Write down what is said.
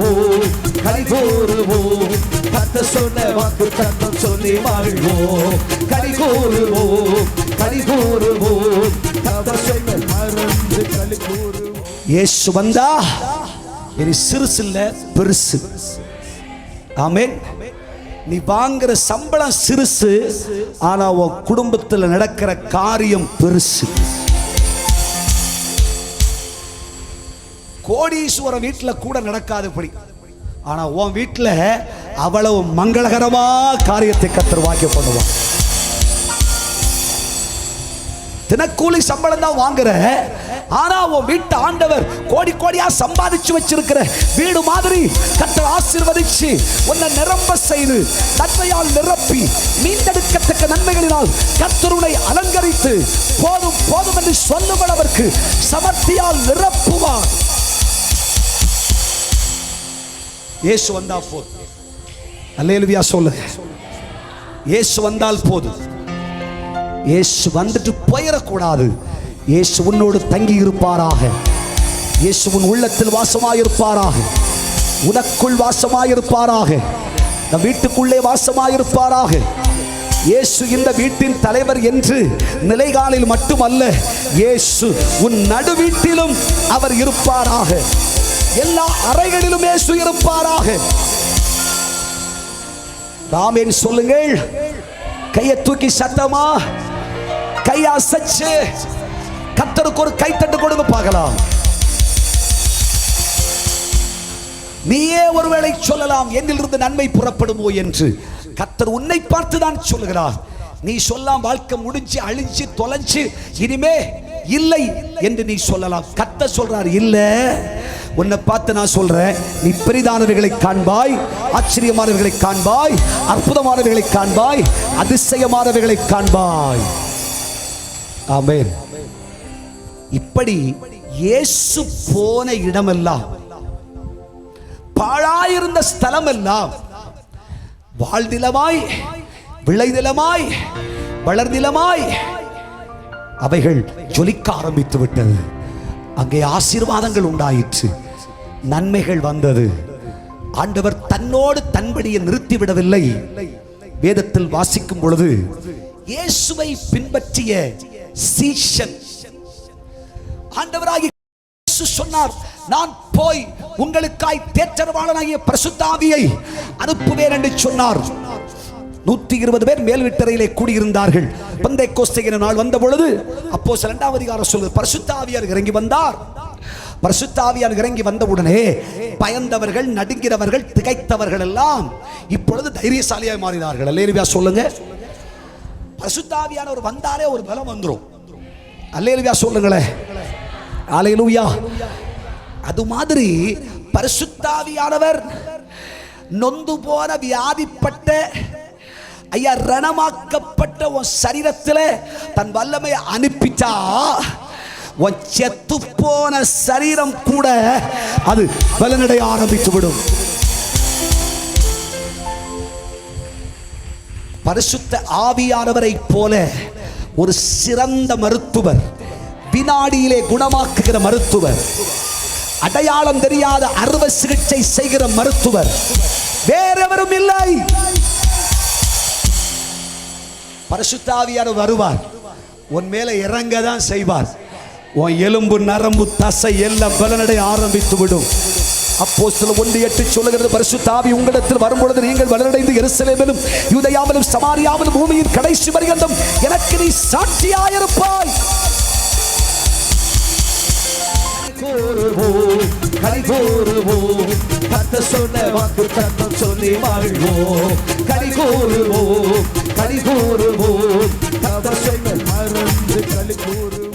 கூறுவோம், களி கூறுவோம். கர்த்தர் சொன்ன வாக்கு தத்தம் சொல்லி வாழ்வோம். களி கூறுவோம், களி கூறுவோம். கர்த்தர் சொன்ன மறந்து களி கூறுவோம். இயேசு வந்தா இனி சிறுசு இல்ல பெருசு. ஆமென். நீ வாங்குற சம்பளம் சிறுசு, ஆனா உன் குடும்பத்தில் நடக்கிற காரியம் பெருசு. கோடீஸ்வரன் வீட்டில் கூட நடக்காதபடி, ஆனா உன் வீட்டில் அவ்வளவு மங்களகரமா காரியத்தை கர்த்தர் வாக்கியம் பண்ணுவான். தினக்கூலி சம்பளம் தான் வாங்குற, ஆனா உன் வீட்டு ஆண்டவர் கோடி கோடியா சம்பாதிச்சு வச்சிருக்கிற வீடு மாதிரி கர்த்தர் ஆசீர்வதிச்சு உன்னை நிரம்ப செய்து நன்மையால் நிரப்பி மீண்டெடுக்கத்தக்க நன்மைகளினால் கர்த்தருனை அலங்கரித்து போதும் போதும் என்று சொல்லும் அளவிற்கு சமர்த்தியால் நிரப்புவார். இயேசு வந்தா போதும். அல்லேலூயா சொல்லுங்க. இயேசு வந்தால் போதும். இயேசு வந்துட்டு போயிடக்கூடாது. இயேசு உன்னோடு தங்கி இருப்பாராக. இயேசு உன் உள்ளத்தில் வாசமாயிருப்பாராக. உனக்குள் வாசமாயிருப்பாராக. நம் வீட்டுக்குள்ளே வாசமாயிருப்பாராக. இயேசு இந்த வீட்டின் தலைவர் என்று நிலைகாலில் மட்டுமல்ல, இயேசு உன் நடு வீட்டிலும் அவர் இருப்பாராக. எல்லா அறைகளிலும் இயேசு இருப்பாராக. ஆமென் சொல்லுங்கள். கையை தூக்கி சத்தமா கையா சச்சு கர்த்தருக்கு ஒரு கைத்தட்டு கொடுங்க பார்க்கலாம். நீயே ஒருவேளை சொல்லலாம், என்னிலிருந்து நன்மை புறப்படுமோ என்று. கர்த்தர் உன்னை பார்த்து தான் சொல்லுகிறார். நீ சொல்லலாம், வாழ்க்கை முடிஞ்சு அழிஞ்சு தொலைஞ்சு இனிமே இல்லை என்று நீ சொல்லலாம். கர்த்தர் சொல்றார், இல்ல, உன்னை பார்த்து நான் சொல்றேன், நீ பெரிதானவைகளை காண்பாய், ஆச்சரியமானவைகளை காண்பாய், அற்புதமானவைகளை காண்பாய், அதிசயமானவைகளை காண்பாய். ஆமென். இப்படி இயேசு போன இடமெல்லாம், பாழாயிருந்த ஸ்தலம் எல்லாம் வாழ்நிலமாய், விளைநிலமாய், வளர்நிலமாய் அவைகள் ஜொலிக்க ஆரம்பித்து விட்டது. அங்கே ஆசீர்வாதங்கள் உண்டாயிற்று, நன்மைகள் வந்தது. ஆண்டவர் தன்னோடு தன்படியை நிறுத்திவிடவில்லை. வேதத்தில் வாசிக்கும் பொழுது இயேசுவை பின்பற்றிய சீஷன் ஆண்டவராகிய இயேசு சொன்னார், நான் போய் உங்களுக்காய் தேற்றரவாளனாகிய பரிசுத்த ஆவியை அனுப்புவேன் என்று சொன்னார். 120 பேர் மேல் வீட்டறையிலே கூடியிருந்தார்கள். பெந்தேகோஸ்தே நாள் வந்த பொழுது அப்போஸ்தலர் 2ஆம் அதிகாரம் சொல்லுது, பரிசுத்த ஆவியார் இறங்கி வந்தார். பரிசுத்த ஆவியார் இறங்கி வந்தவுடனே பயந்தவர்கள், நடுங்கிறவர்கள், திகைத்தவர்கள் எல்லாம் இப்பொழுது தைரியசாலியாய் மாறினார்கள். அல்லேலூயா சொல்லுங்க. பரிசுத்த ஆவியானவர் வந்தாலே ஒரு பலம் வந்துரும். அல்லேலூயா சொல்லுங்களே. அல்லேலூயா. அது மாதிரி பரிசுத்த ஆவியானவர் நொந்து போன வியாதிப்பட்ட ஐயா ரணமாக்கப்பட்ட உன் சரீரத்தில் தன் வல்லமை அனுப்பிட்டா, உன் செத்து போன சரீரம் கூட அது பலனடைய ஆரம்பித்து விடும். பரிசுத்த ஆவியானவரை போல ஒரு சிறந்த மருத்துவர், வினாடியிலே குணமாக்குகிற மருத்துவர், அடையாளம் தெரியாத அறுவை சிகிச்சை செய்கிற மருத்துவர் வேறெவரும் இல்லை. பரிசுத்த ஆவியானவர் வருவார், உன் மேல இறங்க தான் செய்வார். உன் எலும்பு நரம்பு தசை எல்லாம் பலனடைய ஆரம்பித்து விடும். அப்போஸ்தலர் 1:8 சொல்லுகிறது, பரிசுத்த ஆவி உங்களிடத்தில் வரும்பொழுது நீங்கள் வளரடைந்து எருசலேமிலும் யூதேயாவிலும் சமாரியாவிலும் பூமியின் கடைசி பரியந்தம் எனக்கு நீ சாட்சியாயிருப்பாய். கூறுவோம், களி கூறுவோம், கர்த்தர் சொன்ன வாக்கு தத்தம் சொல்லி வாழ்வோம். களி கூறுவோம், களி கூறுவோம், கர்த்தர் சொன்ன மறந்து களி கூறுவோம்.